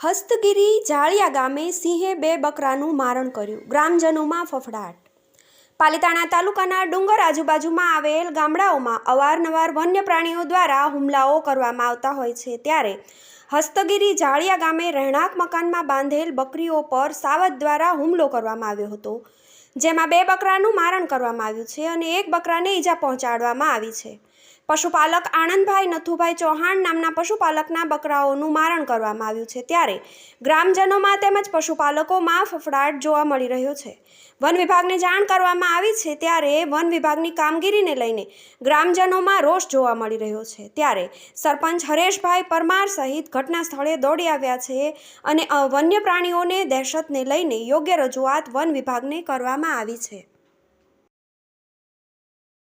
હસ્તગીરી જાળિયા ગામે સિંહે 2 બકરાનું મારણ કર્યું, ગ્રામજનોમાં ફફડાટ। પાલિતાણા તાલુકાના ડુંગર આજુબાજુમાં આવેલ ગામડાઓમાં અવારનવાર વન્ય પ્રાણીઓ દ્વારા હુમલાઓ કરવામાં આવતા હોય છે, ત્યારે હસ્તગીરી જાળિયા ગામે રહેણાંક મકાનમાં બાંધેલ બકરીઓ પર સાવજ દ્વારા હુમલો કરવામાં આવ્યો હતો, જેમાં 2 બકરાનું મારણ કરવામાં આવ્યું છે અને 1 બકરાને ઈજા પહોંચાડવામાં આવી છે। પશુપાલક આનંદભાઈ નથુભાઈ ચૌહાણ નામના પશુપાલકના બકરાઓનું મારણ કરવામાં આવ્યું છે, ત્યારે ગ્રામજનોમાં તેમજ પશુપાલકોમાં ફફડાટ જોવા મળી રહ્યો છે। વન વિભાગને જાણ કરવામાં આવી છે, ત્યારે વન વિભાગની કામગીરીને લઈને ગ્રામજનોમાં રોષ જોવા મળી રહ્યો છે, ત્યારે સરપંચ હરેશભાઈ પરમાર સહિત ઘટના સ્થળે દોડી આવ્યા છે અને વન્ય પ્રાણીઓને દહેશતને લઈને યોગ્ય રજૂઆત વન વિભાગને કરવામાં આવી છે।